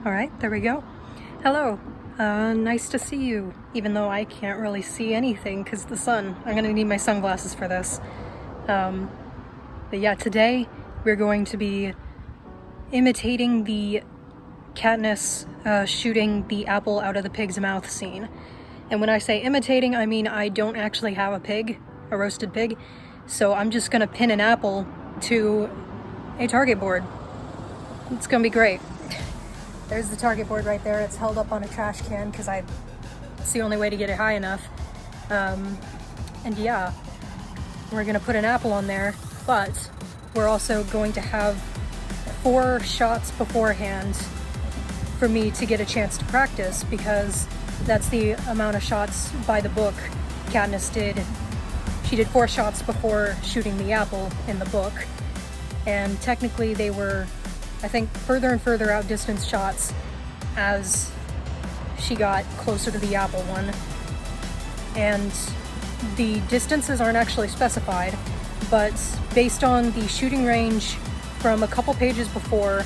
All right, there we go. Hello, nice to see you, even though I can't really see anything because the sun. I'm gonna need my sunglasses for this. But yeah, today we're going to be imitating the Katniss shooting the apple out of the pig's mouth scene. And when I say imitating, I mean I don't actually have a pig, a roasted pig, so I'm just gonna pin an apple to a target board. It's gonna be great. There's the target board right there. It's held up on a trash can because it's the only way to get it high enough. And yeah, we're gonna put an apple on there, but we're also going to have 4 shots beforehand for me to get a chance to practice, because that's the amount of shots by the book Katniss did. She did 4 shots before shooting the apple in the book, and technically they were, I think, further and further outdistance shots as she got closer to the apple one. And the distances aren't actually specified, but based on the shooting range from a couple pages before,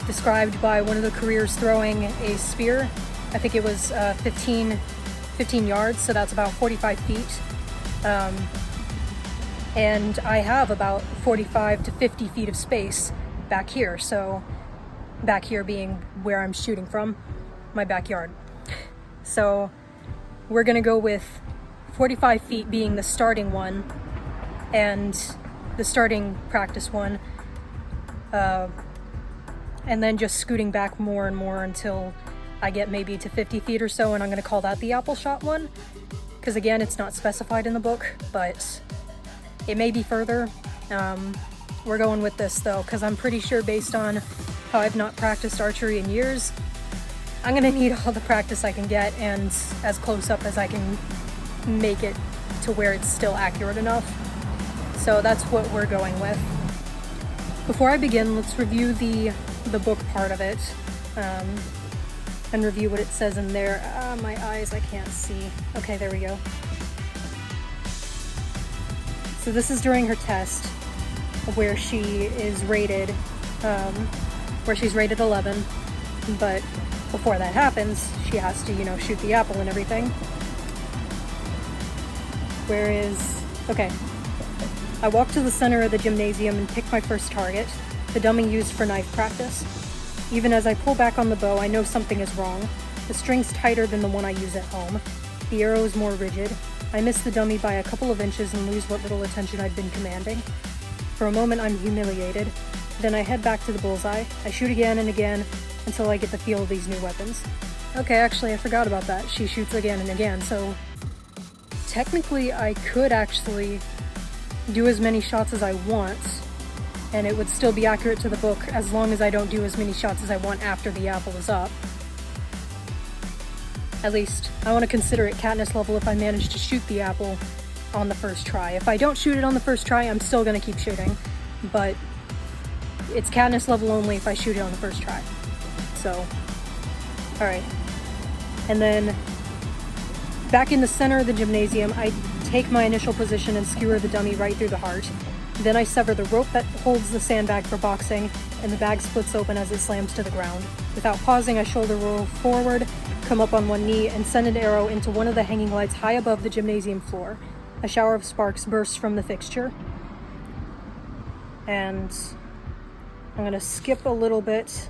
described by one of the careers throwing a spear, I think it was 15 yards, so that's about 45 feet. And I have about 45 to 50 feet of space back here, so back here being where I'm shooting from, my backyard. So we're gonna go with 45 feet being the starting one and the starting practice one, and then just scooting back more and more until I get maybe to 50 feet or so, and I'm gonna call that the apple shot one, because again, it's not specified in the book, but it may be further. We're going with this though, because I'm pretty sure, based on how I've not practiced archery in years, I'm gonna need all the practice I can get and as close up as I can make it to where it's still accurate enough. So that's what we're going with. Before I begin, let's review the book part of it, and review what it says in there. My eyes, I can't see. Okay, there we go. So this is during her test, where she is rated, where she's rated 11, but before that happens, she has to, shoot the apple and everything. Okay, I walk to the center of the gymnasium and pick my first target, the dummy used for knife practice. Even as I pull back on the bow, I know something is wrong. The string's tighter than the one I use at home. The arrow is more rigid. I miss the dummy by a couple of inches and lose what little attention I'd been commanding. For a moment, I'm humiliated. Then I head back to the bullseye. I shoot again and again until I get the feel of these new weapons. Okay, actually, I forgot about that. She shoots again and again, so technically I could actually do as many shots as I want, and it would still be accurate to the book, as long as I don't do as many shots as I want after the apple is up. At least, I want to consider it Katniss level if I manage to shoot the apple on the first try. If I don't shoot it on the first try, I'm still going to keep shooting, but it's Katniss level only if I shoot it on the first try. So, alright. And then, back in the center of the gymnasium, I take my initial position and skewer the dummy right through the heart. Then I sever the rope that holds the sandbag for boxing, and the bag splits open as it slams to the ground. Without pausing, I shoulder roll forward, come up on one knee, and send an arrow into one of the hanging lights high above the gymnasium floor. A shower of sparks bursts from the fixture. And I'm gonna skip a little bit,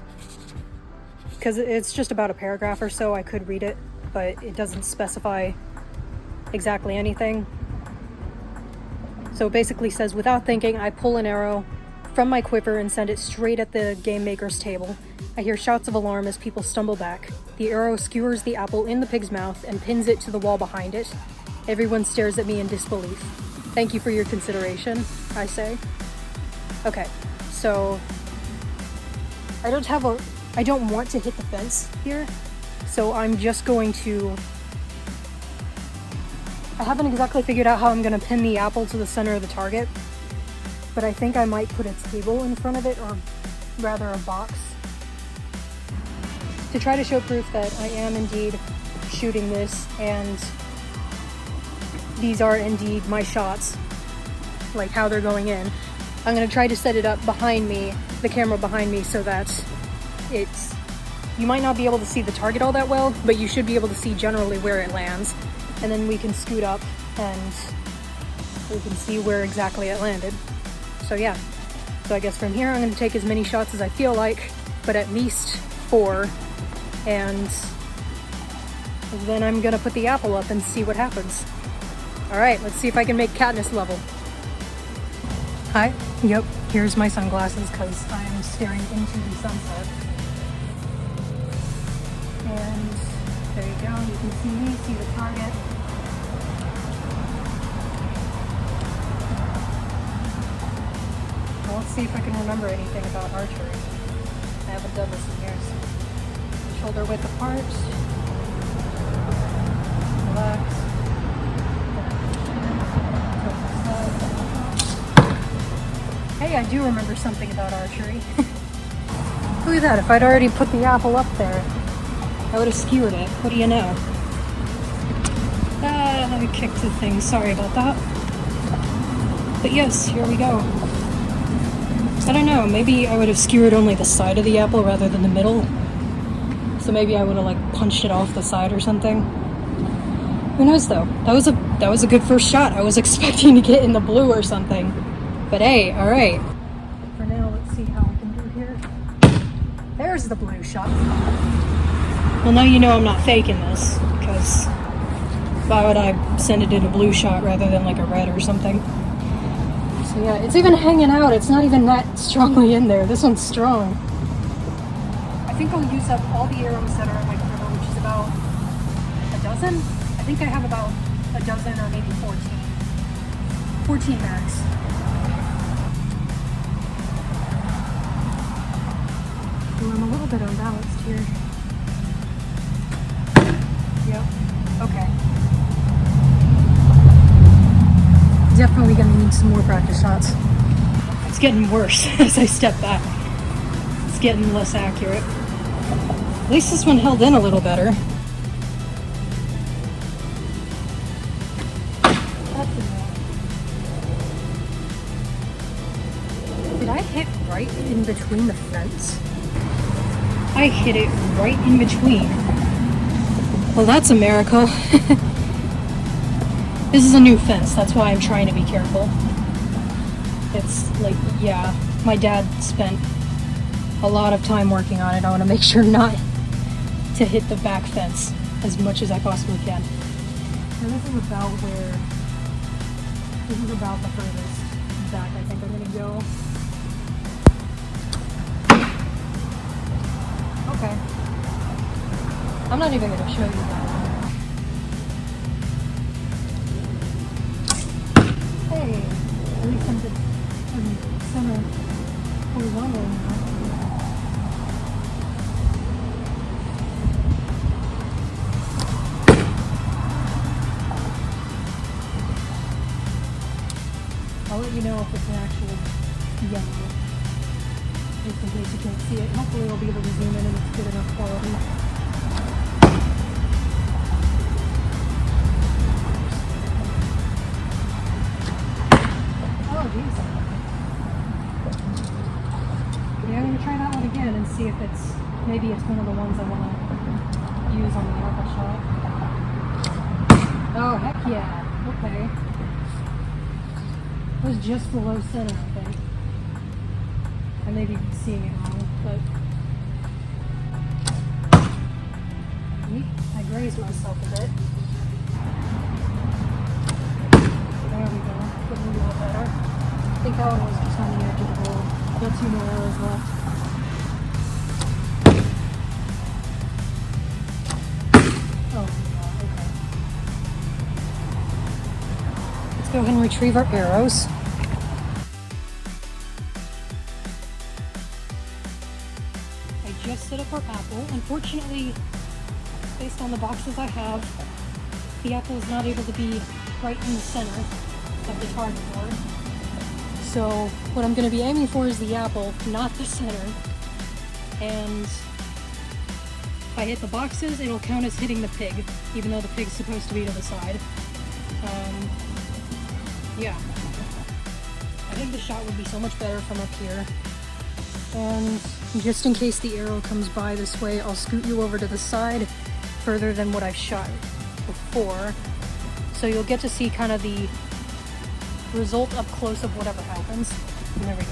because it's just about a paragraph or so. I could read it, but it doesn't specify exactly anything. So it basically says, without thinking, I pull an arrow from my quiver and send it straight at the game maker's table. I hear shouts of alarm as people stumble back. The arrow skewers the apple in the pig's mouth and pins it to the wall behind it. Everyone stares at me in disbelief. Thank you for your consideration, I say. Okay, so I don't want to hit the fence here, so I'm just going to, I haven't exactly figured out how I'm going to pin the apple to the center of the target, but I think I might put a table in front of it, or rather a box, to try to show proof that I am indeed shooting this, and these are indeed my shots, like how they're going in. I'm going to try to set it up behind me, the camera behind me, so that it's You might not be able to see the target all that well, but you should be able to see generally where it lands. And then we can scoot up and we can see where exactly it landed. So yeah, so I guess from here I'm going to take as many shots as I feel like, but at least 4. And then I'm going to put the apple up and see what happens. All right, let's see if I can make Katniss level. Hi, yep, here's my sunglasses because I am staring into the sunset. And there you go, you can see me, see the target. Well, let's see if I can remember anything about archery. I haven't done this in years. Shoulder width apart. Relax. Hey, I do remember something about archery. Look at that, if I'd already put the apple up there, I would have skewered it. What do you know? I kicked the thing, sorry about that. But yes, here we go. I don't know, maybe I would have skewered only the side of the apple rather than the middle. So maybe I would have like punched it off the side or something. Who knows though? That was a good first shot. I was expecting to get in the blue or something. But hey, alright. For now, let's see how we can do here. There's the blue shot. Well, now you know I'm not faking this, because why would I send it in a blue shot rather than like a red or something? So yeah, it's even hanging out. It's not even that strongly in there. This one's strong. I think I'll use up all the arrows that are in my quiver, which is about a dozen. I think I have about a dozen or maybe 14. 14 max. Ooh, I'm a little bit unbalanced here. Yep. Okay. Definitely gonna need some more practice shots. It's getting worse as I step back. It's getting less accurate. At least this one held in a little better. Did I hit right in between the fence? I hit it right in between. Well, that's a miracle. This is a new fence, that's why I'm trying to be careful. It's like, yeah, my dad spent a lot of time working on it. I want to make sure not to hit the back fence as much as I possibly can. Now this is about the furthest back I think I'm going to go. Okay. I'm not even going to show you that. Hey, at least I'm the center horizontal now. I'll let you know if it's an actual yellow, just in case you can't see it. Hopefully I'll be able to zoom in and it's good enough quality. Oh geez. Yeah, I'm going to try that one again and see if maybe it's one of the ones I want to use on the apple shot. Oh heck yeah, okay. It was just below center, I think. I may be seeing it wrong, but I grazed myself a bit. There we go. Getting a little better. I think that one was just on the edge of the hole. Got 2 more arrows left. Oh, okay. Let's go ahead and retrieve our arrows. I just set up our apple. Unfortunately, based on the boxes I have, the apple is not able to be right in the center of the target board. So what I'm going to be aiming for is the apple, not the center. And if I hit the boxes, it'll count as hitting the pig, even though the pig's supposed to be to the side. Yeah. I think the shot would be so much better from up here. And just in case the arrow comes by this way, I'll scoot you over to the side further than what I've shot before. So you'll get to see kind of the result up close of whatever happens. And there we go.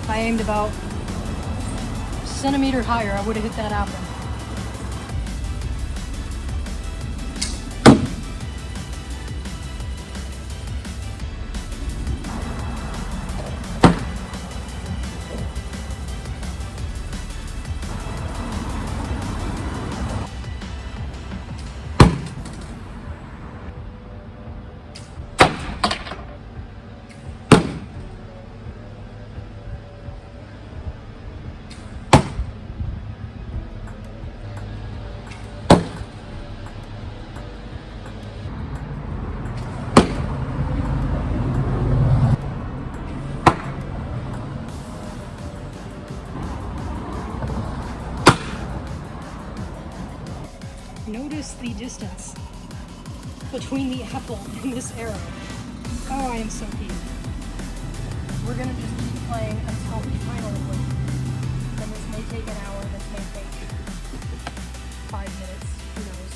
If I aimed about a centimeter higher, I would have hit that apple. Notice the distance between the apple and this arrow. Oh, I am so keen. We're gonna just keep playing until we finally win. And this may take an hour, this may take 5 minutes, who knows.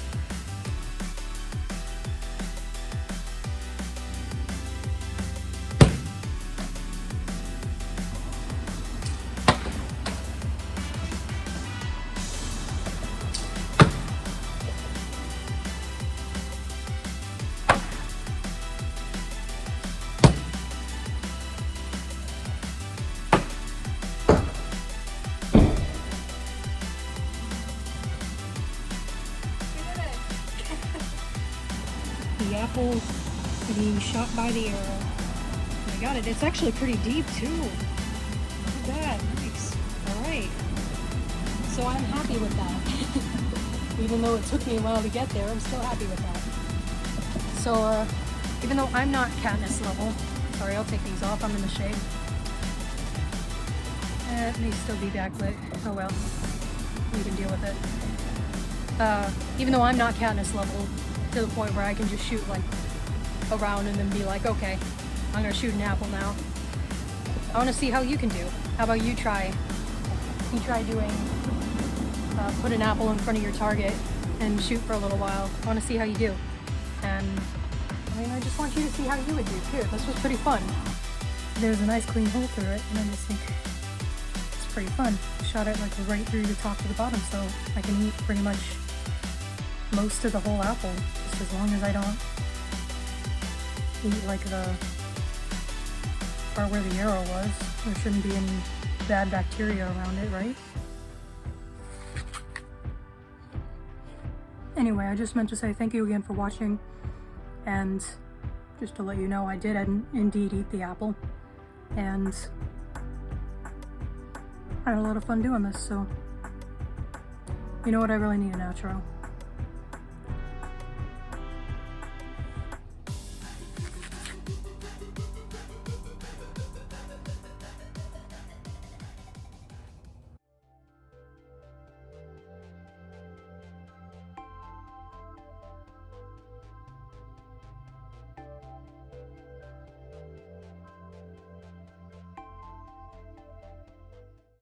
The apple being shot by the arrow. I got it. It's actually pretty deep too. Look at that. Nice. Alright. So I'm happy with that. Even though it took me a while to get there, I'm still happy with that. So even though I'm not Katniss level, sorry, I'll take these off. I'm in the shade. It may still be backlit. Oh well. We can deal with it. Even though I'm not Katniss level, to the point where I can just shoot like around and then be like, okay, I'm gonna shoot an apple now. I want to see how you can do. How about you try? You try doing put an apple in front of your target and shoot for a little while. I want to see how you do. And I mean, I just want you to see how you would do too. This was pretty fun. There's a nice clean hole through it, and I just think it's pretty fun. Shot it like right through the top to the bottom, so I can eat pretty much most of the whole apple, just as long as I don't eat like the part where the arrow was. There shouldn't be any bad bacteria around it, right? Anyway, I just meant to say thank you again for watching, and just to let you know I did indeed eat the apple, and I had a lot of fun doing this, so you know what, I really need an outro.